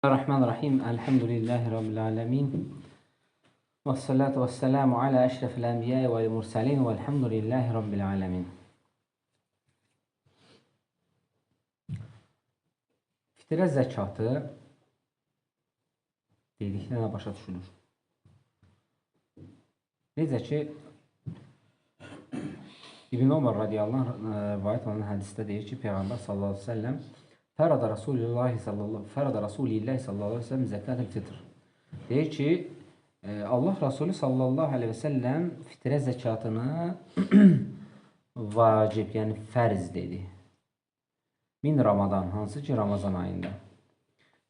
Bismillahirrahmanirrahim. Elhamdülillahi Rabbil alemin. Və salatu və selamu alə əşrəfil ənbiyyə və mursalin və elhamdülillahi Rabbil alemin. Fitrə zəkatı dedikdə nə başa düşülür? Necə ki, İbn Ömər radiyallahu anh rivayət olunan hədisdə deyir ki, Peyğəmbər sallallahu aleyhi ve sellem Fərada Rasulillahi sallallahu aleyhi ve sellem zəkatül fitr. Deyir ki, Allah Rasulü sallallahu aleyhi ve sellem fitrə zəkatını vacib, yəni fərz dedi. Min Ramadan, hansı ki Ramazan ayında.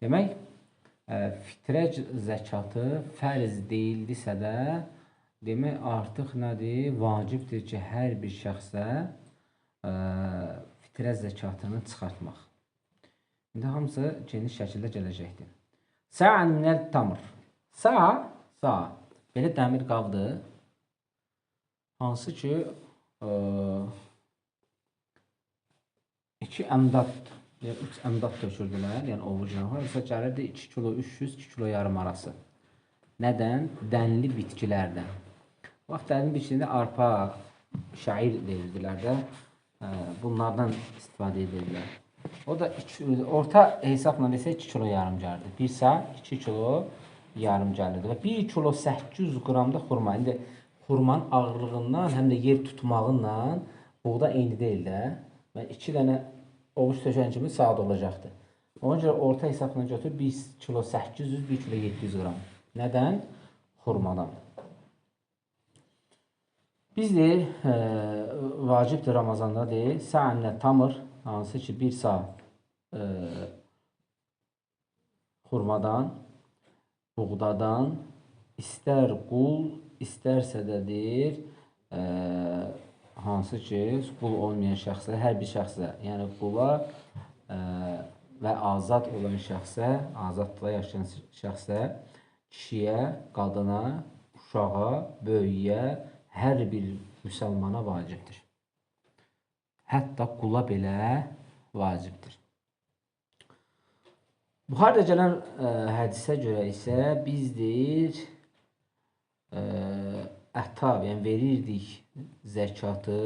Demək, fitrə zəkatı fərz deyildisə də, demək artıq nədir? Vacibdir ki, hər bir şəxsə fitrə zəkatını çıxartmaq. İndi hamısı geniş şəkildə gələcəkdir. Sa'an minəl tamr. Sa, belə dəmir qabdır. Hansı ki, 2 əmdad, 3 əmdad tökürdülər, yəni ovucuna. Harasa gəlirdi 2 kilo 300, 2 kilo yarım arası. Nədən? Dənli bitkilərdən. Vaxt dənli bitkində arpa, şəir verirdilər də, bunlardan istifadə edirlər. O da orta hesabla desək 2 kilo yarım gəlirdi. Bir saat 2 kilo yarım gəlirdi. Və 1 kilo 800 qramda xurma. İndi xurmanın ağırlığından, həm də yer tutmağından buğda eyni deyil də. Və 2 dənə ovuc tökən kimi saat olacaqdır. Ona görə orta hesabla götür 1 kilo 800, 1 kilo 700 qram. Nədən? Xurmadan. Bizdir, vacibdir Ramazanda deyil. Sa'anlə tamır, hansı ki 1 saat xurmadan, buğdadan, istər qul, istərsə də deyir, hansı ki qul olmayan şəxsə, hər bir şəxsə, yəni qula və azad olan şəxsə, azadlıqda yaşayan şəxsə, kişiyə, qadına, uşağa, böyüyə, hər bir müsəlmana vacibdir. Hətta qula belə vacibdir. Buxarda gələn hədisə görə isə biz deyir, ətab, yəni verirdik zəkatı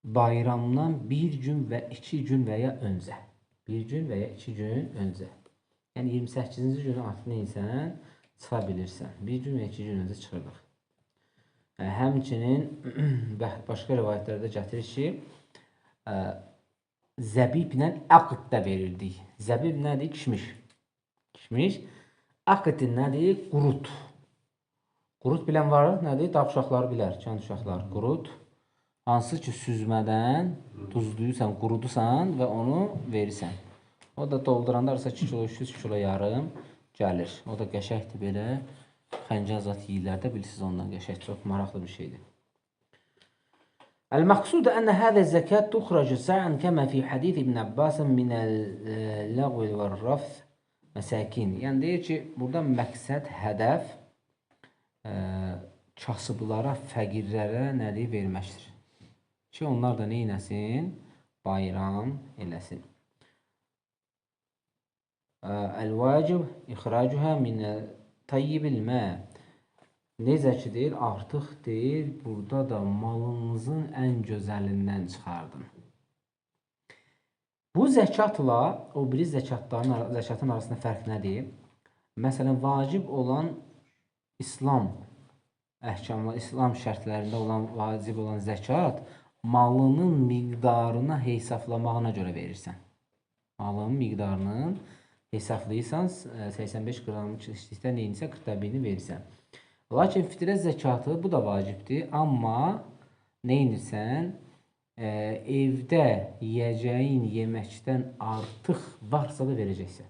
bayramdan 1 gün və 2 gün və ya öncə. 1 gün və ya 2 gün öncə. Yəni 28-ci günü artıq neysən, çıxa bilirsən. 1 gün və 2 gün öncə çıxırdıq. Həmçinin başqa rivayətlərdə gətirir ki, zəbiblə əqd də verirdik. Zəbib nədir? Kişmiş. Kişmiş. Əqd nədir? Qurut. Qurut bilən var, nədir? Dağ uşaqları bilər, kənd uşaqları. Qurut. Hansı ki, süzmədən duzluyursan, qurudusan və onu verirsən. O da dolduranda arası 2 kilo, 300 kilo yarım gəlir. O da qəşəkdir belə. Xəncər zat yeyirlər də, bilirsiniz ondan qəşək. Çox maraqlı bir şeydir. El-məqsud ənə hədə zəkat tuxracı sa'an kəmə fi hadith İbn Abbasin minəl-ləğvi və-rəfz məsəkin. Yəni deyir ki, burada məqsəd, hədəf kasıblara, fəqirlərə nədir? Verməkdir. Ki, onlar da neynəsin? Bayram eləsin. El-vacib ixracuhə minəl tayyibil mə. Necə ki deyir, artıq deyir, burada da malınızın ən gözəlindən çıxardın. Bu zəkatla o biri zəkatın arasında fərq nədir? Məsələn, vacib olan İslam əhkamları, İslam şərtlərində olan vacib olan zəkat malının miqdarına hesablamağına görə verirsən. Malının miqdarının hesablayırsan, 85 qramı keçdikdə neyinsə 41-ni verirsən. Lakin fitrə zəkatı bu da vacibdir, amma neyinirsən? Evdə yiyəcəyin yeməkdən artıq varsa da verəcəksən.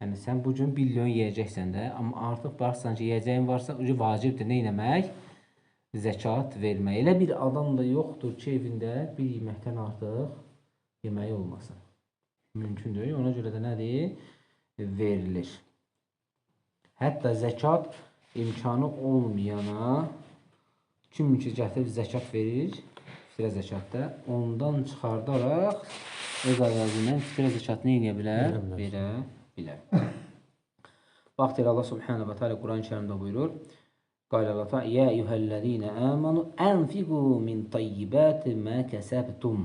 Yəni, sən bugün 1 milyon yiyəcəksən də, amma artıq baxsan ki, yiyəcəyin varsa, vacibdir neynəmək? Zəkat vermək. Elə bir adam da yoxdur ki, evində bir yeməkdən artıq yeməyi olmasın. Mümkün deyil. Ona görə də nədir? Verilir. Hətta zəkat imkanı olmayana kim ki gətirib zəkat verir, fitrə zəkatda ondan çıxardaraq öz əvəzindən fitrə zəkatını eləyə bilər? Verə bilər. Bax deyir Allah Subhanahu va Taala Quran-ı Kərimdə buyurur. Qala Allah Taala: "Ya eyyuhellezine amanu enfiqu min tayyibati ma kasabtum."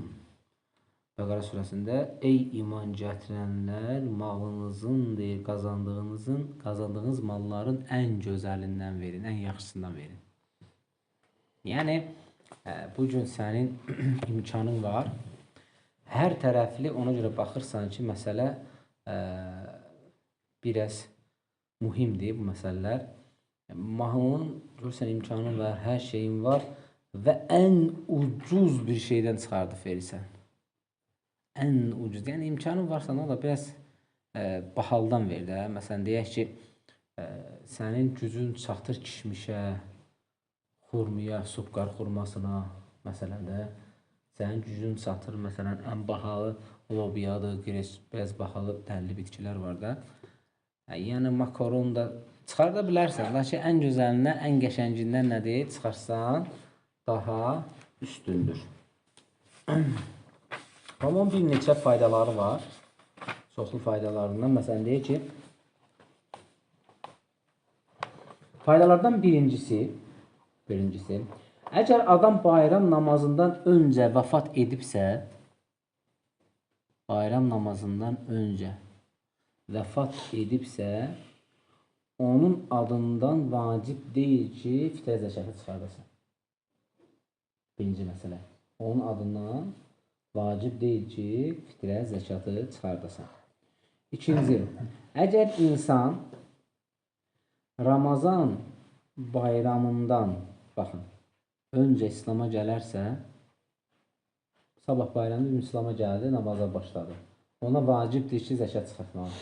Bəqərə surəsində ey iman gətirənlər, malınızın deyir, qazandığınız malların ən gözəlindən verin, ən yaxşısından verin. Yəni bu gün sənin imkanın var. Hər tərəfli ona görə baxırsan ki, məsələ biraz mühümdür bu məsələlər. Malın görürsən imkanın var, hər şeyin var və ən ucuz bir şeydən çıxardıb verirsən. Ən ucuz. Yəni imkanın varsa nə olar? Biraz bahaldan ver də. Məsələn deyək ki, sənin gücün çatır kişmişə, xurmaya, subqar xurmasına, məsələn də sənin gücün çatır, məsələn, ən bahalı lobiyadır, biraz bahalı dəlli bitkilər var da. Yəni makaron da çıxarda bilərsən. Lakin ən gözəlindən, ən qəşəngindən nədir? Çıxarsan, daha üstündür. Amma bir neçə faydaları var. Çoxlu faydalarından. Məsələn, deyək ki, faydalardan birincisi, əgər adam bayram namazından öncə vəfat edibsə, onun adından vacib deyil ki, fitrə zəkatı çıxardasan. Birinci məsələ. Onun adından vacib deyil ki, fitrə zəkatı çıxardasan. İkinci, əgər insan Ramazan bayramından, baxın, öncə İslama gələrsə, sabah bayramında İslama gəldi, namaza başladı. Ona vacibdir ki, zəkat çıxartmalı.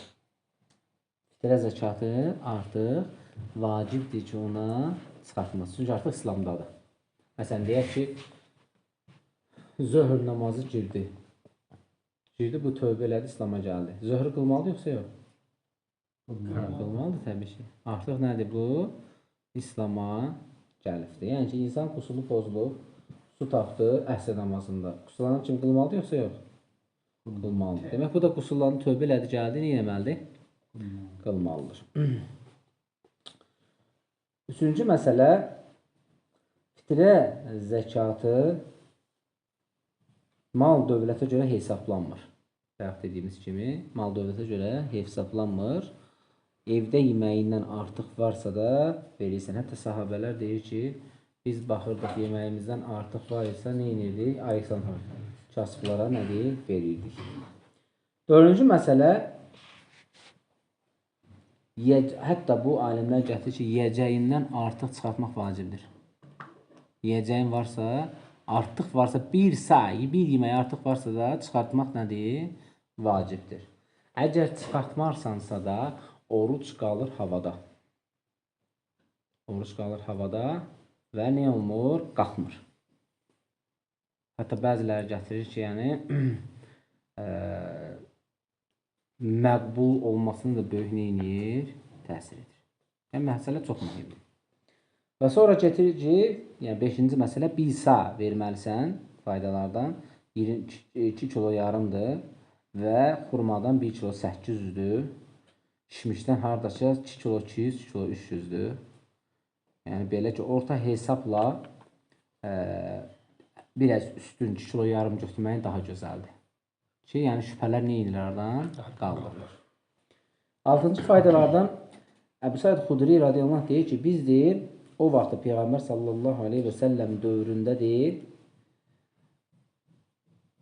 Fitrə zəkatı artıq vacibdir ki, ona çıxartması. Çünki artıq İslamdadır. Məsələn, deyək ki, zöhr namazı girdi. Bu tövbə elədi, İslama gəldi. Zöhrü qılmalıdır yoxsa yox? Qılmalıdır təbii ki. Artıq nədir bu? İslama gəlibdir. Yəni ki, insan qusulu pozulub, su tapdı əsr namazında. Qusullanan kim qılmalıdır yoxsa yox? Qılmalıdır. Demək, bu da qusullandı, tövbə elədi, gəldi, nə eləməlidir? Qılmalıdır. Üçüncü məsələ, fitrə zəkatı mal dövlətə görə hesablanmır. Bayaq dediyimiz kimi, mal dövlətə görə hesablanmır. Evdə yeməyindən artıq varsa da verirsən. Hətta sahabələr deyir ki, biz baxırdıq yeməyimizdən artıq var isə nə edirdik? Ayıqsan kasıblara nədir? Verirdik. Dördüncü məsələ, hətta bu alimlər gətirir ki, yiyəcəyindən artıq çıxartmaq vacibdir. Yiyəcəyin varsa, artıq varsa, bir yemək artıq varsa da çıxartmaq nədir? Vacibdir. Əgər çıxartmarsansa da, oruc qalır havada. Və nə olmur? Qalxmır. Hətta bəziləri gətirir ki, yəni məqbul olmasını da böyük neyinir? Təsir edir. Yəni, məsələ çox mühümdür. Və sonra gətirir ki, yəni 5-ci məsələ, 1 sa verməlisən faydalardan, 2 kilo yarımdır və xurmadan 1 kilo 800-dür. Kişmişdən haradakı 2 kilo 200, 2 kilo 300-dür. Yəni, belə ki, orta hesabla biraz üstün 2 kilo yarım götürməyin daha gözəldir. Ki, yəni şübhələr nə edirlərdən? Qaldırılır. 6-cı faydalardan Əbu Səid Xudri radiyallahu deyir ki, biz deyir, o vaxtda Peyğəmbər sallallahu aleyhi və səlləm dövründə deyir,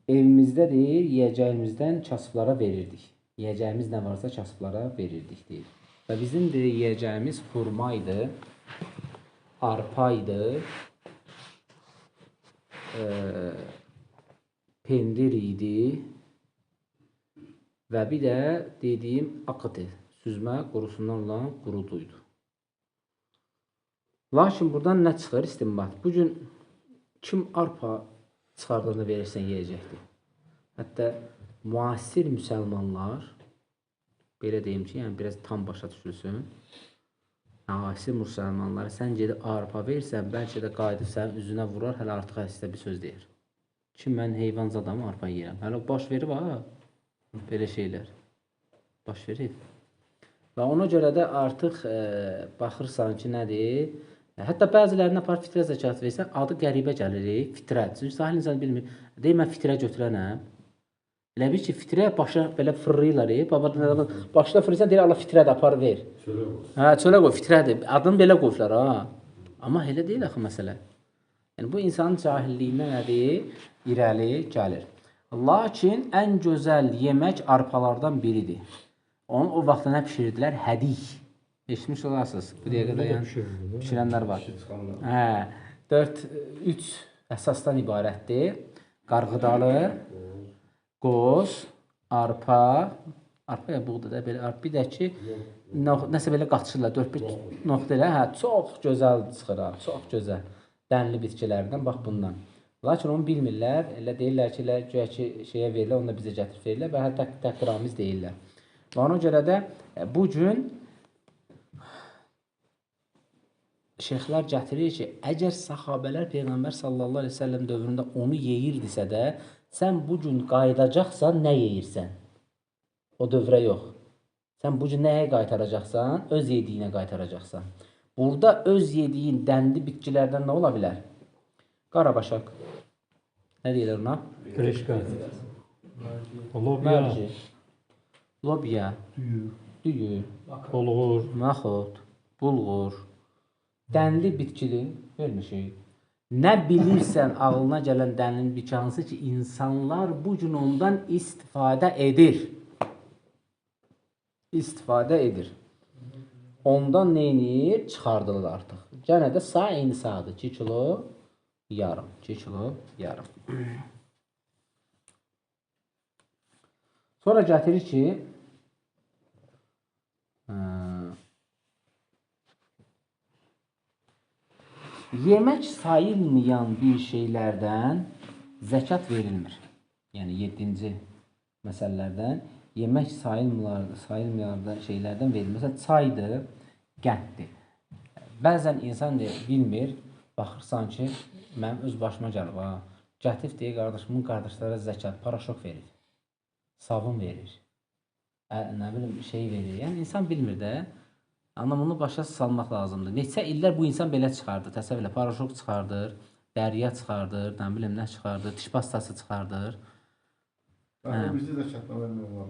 evimizdə deyir, yiyəcəyimizdən kasıblara verirdik. Yiyəcəyimiz nə varsa kasıblara verirdik deyir. Və bizim deyir, yiyəcəyimiz xurmaydı, arpaydı, pendir idi və bir də dediyim akıtı, süzmə qurusundan olan quruduydu. Lakin buradan nə çıxır istinbat? Bugün kim arpa çıxardığını verirsən yiyəcəkdir. Hətta müasir müsəlmanlar, belə deyim ki, yəni biraz tam başa düşülsün, müasir müsəlmanlar sən gedib arpa versən, bəlkə də qayıdıb sənin üzünə vurar, hələ artıq əsdə bir söz deyir. ki, mən heyvanzadamı arpa yeyirəm. Hələ baş verib ha, belə şeylər. Baş verib. Və ona görə də artıq baxırsan ki, nədir? Hətta bəzilərinə apar fitrə zəkat versən, adı qəribə gəlir, fitrə. Çünki sahil insan bilmir. Deyir, mən fitrə götürənəm. Elə bir ki, fitrə başa belə fırlayırlar. Başına fırlayırsan, deyir, Allah fitrədir, apar ver. Hə, çölə qoy, fitrədir. Adını belə qoyublar, ha. Amma elə deyil axı məsələ. Yəni, bu insanın cahilliyindən nədir? İrəli gəlir. Lakin ən gözəl yemək arpalardan biridir. Onu o vaxtda nə pişirirdilər? Hədik. Eşitmiş olarsınız. Bu dəqiqədə yəni pişirənlər var. Hə, 3 əsasdan ibarətdir. Qarğıdalı, qoz, arpa ya buğda da belə, bir də ki, nəsə belə qaçırlar, 4-5 nöqtə ilə, hə, çox gözəl çıxır, çox gözəl. Dənli bitkilərdən, bax bundan. Lakin onu bilmirlər, elə deyirlər ki, güya ki, şeyə verirlər, onu da bizə gətirib verirlər və hətta təhqiramiz deyirlər. Və ona görə də bu gün şeyxlər gətirir ki, əgər sahabələr Peyğəmbər sallallahu aleyhi ve sellem dövründə onu yeyirdisə də, sən bu gün qayıdacaqsan, nə yeyirsən? O dövrə yox. Sən bu gün nəyə qaytaracaqsan? Öz yediyinə qaytaracaqsan. Burada öz yediyin dənli bitkilərdən nə ola bilər? Qarabaşaq. Nə deyirlər ona? Qreşka. Lobya. Lobya. Düyü. Bulğur. Maxot. Bulğur. Dənli bitkili vermişik. Nə bilirsən ağlına gələn dənli bitki hansı ki, insanlar bu gün ondan istifadə edir. İstifadə edir. Ondan neyini çıxardılır artıq. Gənə də sağ eyni sağdır. 2 kilo yarım. 2 kilo yarım. Sonra gətirir ki, yemək sayılmayan bir şeylərdən zəkat verilmir. Yəni 7-ci məsələlərdən yemək sayılmayan şeylərdən verilmir. Məsələn, çaydır, qənddir. Bəzən insan bilmir, baxırsan ki, mənim öz başıma gəlib, gətirib deyir, qardaşımın qardaşlara zəkat, paraşok verir, savun verir, nə bilim, şey verir. Yəni, insan bilmir də, amma bunu başa salmaq lazımdır. Neçə illər bu insan belə çıxardır, təsəvvürlə, paraşok çıxardır, dəriyə çıxardır, nə bilim, nə çıxardır, diş pastası çıxardır. Bizdə də çatma vermək olar.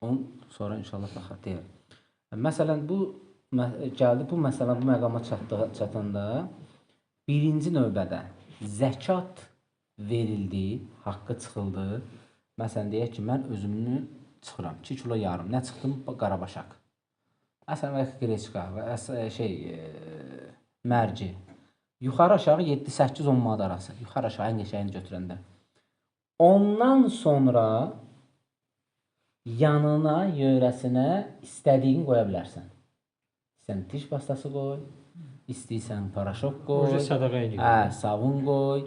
Onu sonra inşallah baxaq deyək. Məsələn, bu məsələ bu məqama çatanda birinci növbədə zəkat verildi, haqqı çıxıldı. Məsələn, deyək ki, mən özümünü çıxıram, 2 kilo yarım. Nə çıxdım? Qarabaşaq. Məsələn, qreçka, mərci. Yuxarı aşağı 7-8-10 manat arası. Yuxarı aşağı ən qəşəyini götürəndə. Ondan sonra yanına, yörəsinə istədiyin qoya bilərsən. İstəyirsən diş pastası qoy, istəyirsən paraşok qoy, savun qoy,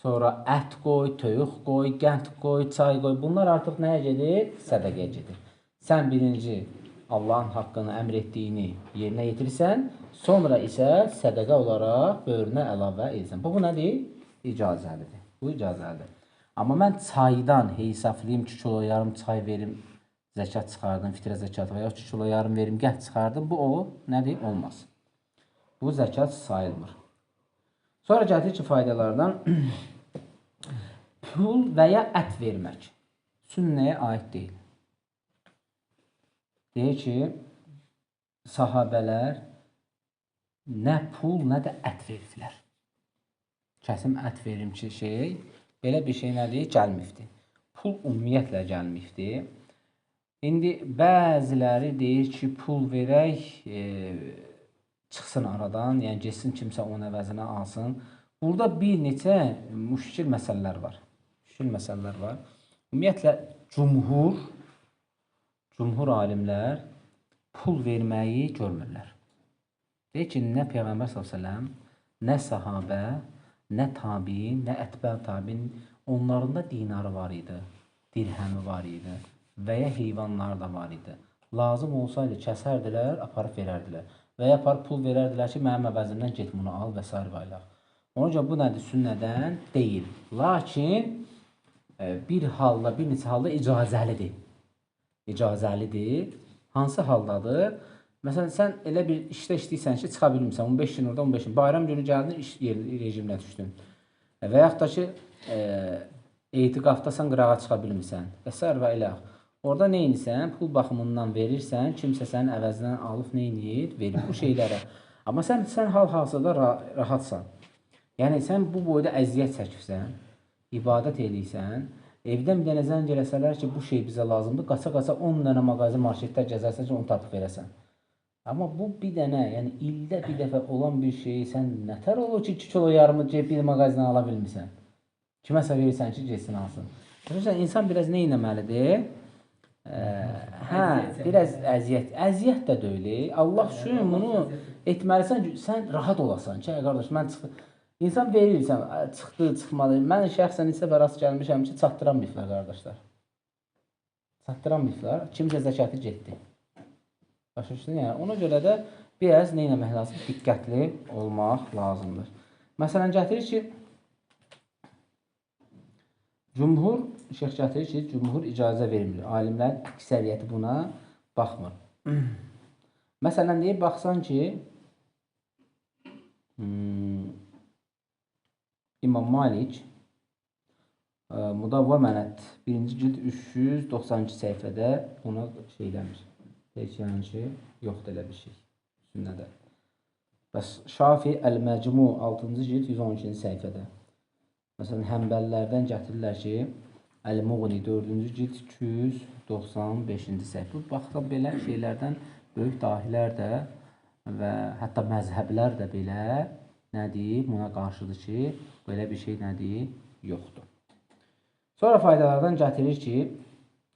sonra ət qoy, toyuq qoy, qənd qoy, çay qoy. Bunlar artıq nəyə gedir? Sədəqəyə gedir. Sən birinci Allahın haqqını, əmr etdiyini yerinə yetirirsən, sonra isə sədəqə olaraq böyrünə əlavə edirsən. Bu nədir? İcazəlidir. Bu icazəlidir. Amma mən çaydan heysaflayım, 2 kilo yarım çay verim, zəkat çıxardım, fitrə zəkatı və ya 2 kilo yarım verim, qənd çıxardım. Bu nədir? Olmaz. Bu zəkat sayılmır. Sonra gətir ki, faydalardan pul və ya ət vermək sünnəyə aid deyil. Deyir ki, sahabələr nə pul, nə də ət verirlər. Kəsim ət verim ki, belə bir şey nədir? Gəlmifdir. Pul ümumiyyətlə gəlmifdir. İndi bəziləri deyir ki, pul verək, çıxsın aradan, yəni geçsin kimsə onun əvəzinə alsın. Burada bir neçə müşkil məsələlər var. Ümumiyyətlə, cumhur alimlər pul verməyi görmürlər. Deyir ki, nə Peyğəmbər s.ə.v, nə sahabə, nə tabiin, nə ətbə tabiin, onların da dinarı var idi, dirhəmi var idi və ya heyvanları da var idi. Lazım olsaydı kəsərdilər, aparıb verərdilər. Və ya aparıb pul verərdilər ki, mənim əvəzimdən get bunu al və s. Ona görə bu nədir? Sünnədən deyil. Lakin bir halda, bir neçə halda icazəlidir. İcazəlidir. Hansı haldadır? Məsələn, sən elə bir işdə işləyirsən ki, çıxa bilmirsən. 15 gün orada, 15 gün. Bayram günü gəldin, iş rejiminə düşdün. Və yaxud da ki, etiqafdasan, qırağa çıxa bilmirsən. Və s. və elə. Orada nə edirsən? Pul baxımından verirsən, kimsə sənin əvəzindən alıb nə edir? Verir bu şeylərə. Amma sən hal-hazırda rahatsan. Yəni, sən bu boyda əziyyət çəkirsən, ibadət edirsən, evdən bir dənə zəng eləsələr ki, bu şey bizə lazımdır, qaça-qaça 10 dənə mağazə, marketlər gəzərsən ki, onu tapıb verəsən. Amma bu bir dənə, yəni ildə bir dəfə olan bir şeyi sən nətər olur ki, 2 kilo yarımı bir mağazindən ala bilmirsən? Kiməsə verirsən ki, geçsin alsın. Görürsən, insan biraz nə etməlidir? Biraz əziyyət də deyil. Allah üçün bunu etməlisən ki, sən rahat olasan ki, qardaş, mən çıxdım. İnsan verirsən, çıxdı, çıxmadı. Mən şəxsən isə rast gəlmişəm ki, çatdıran biflər, qardaşlar. Çatdıran biflər, kimsə zəkatı getdi. Başa düşdün, yəni ona görə də biraz nə etmək lazım? Diqqətli olmaq lazımdır. Məsələn, gətirir ki, Şeyx gətirir ki, cümhur icazə vermir. Alimlərin əksəriyyəti buna baxmır. Məsələn, deyib, baxsan ki, İmam Malik Mudavva Mənət 1-ci cild 392 səhifədə buna şey eləmir. Deyir ki, yoxdur elə bir şey sünnədə. Bəs Şafi Əl-Məcmu 6-cı cild 112-ci səhifədə. Məsələn, Həmbəllərdən gətirirlər ki, Əl-Muğni 4-cü cild 295-ci səhifə. Baxda belə şeylərdən böyük dahilər də və hətta məzhəblər də belə nədir? Buna qarşıdır ki, belə bir şey nədir? Yoxdur. Sonra faydalardan gətirir ki,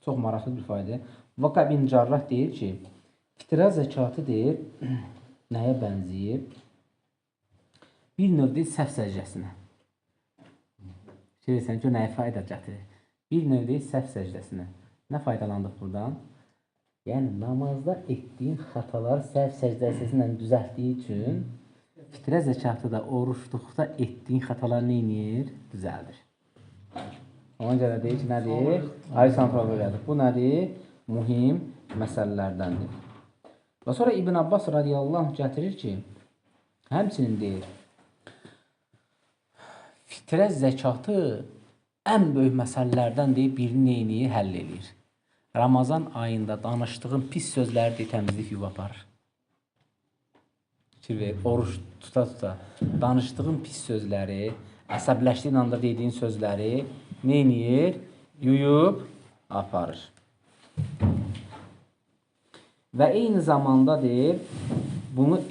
çox maraqlı bir fayda. Vaka bin Carrah deyir ki, fitrə zəkatı deyir, nəyə bənzəyir? Bir növ deyil, səhv səcdəsinə. Şeysən ki, nəyə fayda gətirir? Bir növ deyil, səhv səcdəsinə. Nə faydalandıq buradan? Yəni, namazda etdiyin xətalar səhv səcdəsilə düzəltdiyi üçün fitrə zəkatı da oruçluqda etdiyin xətalar nə edir? Düzəldir. Ona görə deyir ki, nədir? Aysan problem gəldir. Bu nədir? Mühim məsələlərdəndir. Və sonra İbn Abbas radiyallahu anh gətirir ki, həmçinin deyir, fitrə zəkatı ən böyük məsələlərdən deyir, birini neyini həll edir. Ramazan ayında danışdığın pis sözləri deyir, təmizlik yuvə aparır. Oruç tuta-tuta danışdığın pis sözləri, əsəbləşdiyin anda dediyin sözləri nə edir? Yuyub aparır. Və eyni zamanda deyir, bunu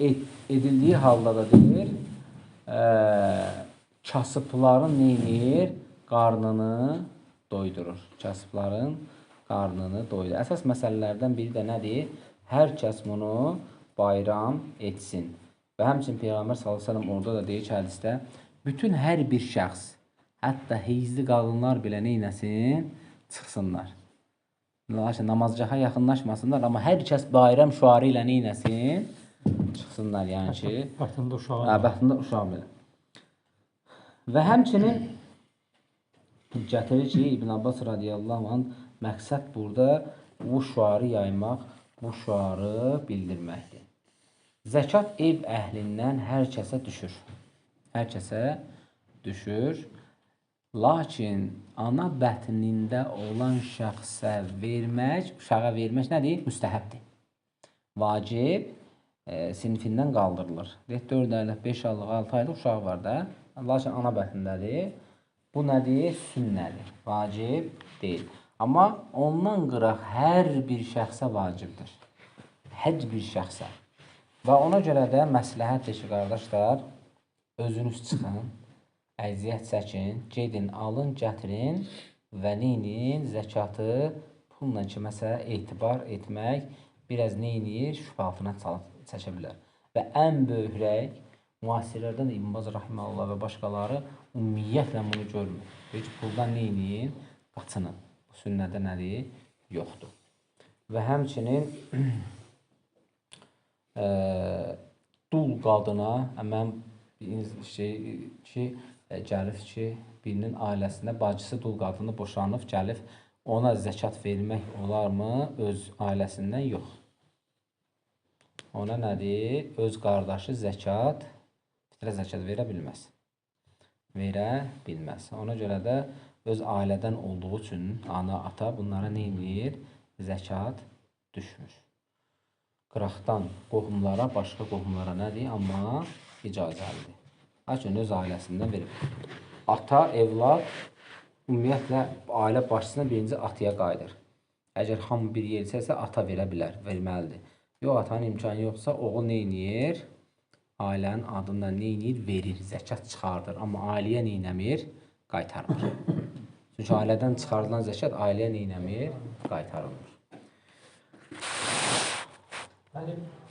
edildiyi halda da deyir, kasıbların nə edir? Qarnını doydurur. Kasıbların qarnını doydurur. Əsas məsələlərdən biri də nədir? Hər kəs bunu bayram etsin. Və həmçinin Peyğəmbər s.ə.v orada da deyir ki, hədisdə, bütün hər bir şəxs, hətta heyizli qadınlar belə neynəsin? Çıxsınlar. Namazcaha yaxınlaşmasınlar, amma hər kəs bayram şüarı ilə neynəsin? Çıxsınlar, yəni ki. Bəxtində uşağı. Bəxtində uşağı belə. Və həmçinin gətirir ki, İbn Abbas radiyallahu anh, məqsəd burada bu şüarı yaymaq, bu şüarı bildirməkdir. Zəkat ev əhlindən hər kəsə düşür. Hər kəsə düşür. Lakin ana bətnində olan şəxsə vermək, uşağa vermək nədir? Müstəhəbdir. Vacib sinifindən qaldırılır. 4 aylıq, 5 aylıq, 6 aylıq uşaq var da. Lakin ana bətnindədir. Bu nədir? Sünnədir. Vacib deyil. Amma ondan qıraq hər bir şəxsə vacibdir. Hər bir şəxsə. Və ona görə də məsləhətdir ki, qardaşlar, özünüz çıxın, əziyyət çəkin, gedin, alın, gətirin və neyinin? Zəkatı pulla kiməsə etibar etmək biraz neyinir? Şübhə altına çəkə bilər. Və ən böyük rəy, müasirlərdən İbn Baz Rahiməhullah və başqaları ümumiyyətlə bunu görmür. Deyir ki, puldan neyinin? Qaçının. Bu sünnədə nədir? Yoxdur. Və həmçinin dul qadına, mən gəlib ki, birinin ailəsində bacısı dul qadını boşanıb gəlib ona zəkat vermək olarmı? Öz ailəsindən yox. Ona nədir? Öz qardaşı zəkat, fitrə zəkat verə bilməz. Verə bilməz. Ona görə də öz ailədən olduğu üçün ana, ata bunlara nə edir? Zəkat düşmür. Qıraqdan qohumlara, başqa qohumlara nədir? Amma icazəlidir. Lakin öz ailəsindən verib. Ata, evlad, ümumiyyətlə, ailə başçısına birinci ataya qayıdır. Əgər hamı bir yercəsə, ata verə bilər, verməlidir. Yox, atanın imkanı yoxsa, oğul nə edir? Ailənin adından nə edir? Verir, zəkat çıxardır. Amma ailəyə nə eləmir? Qaytarmır. Çünki ailədən çıxarılan zəkat ailəyə nə eləmir? Qaytarılmır.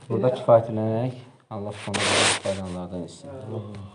Burada kifayətlənək. Allah subhanahu wa ta'ala faydalardan etsin.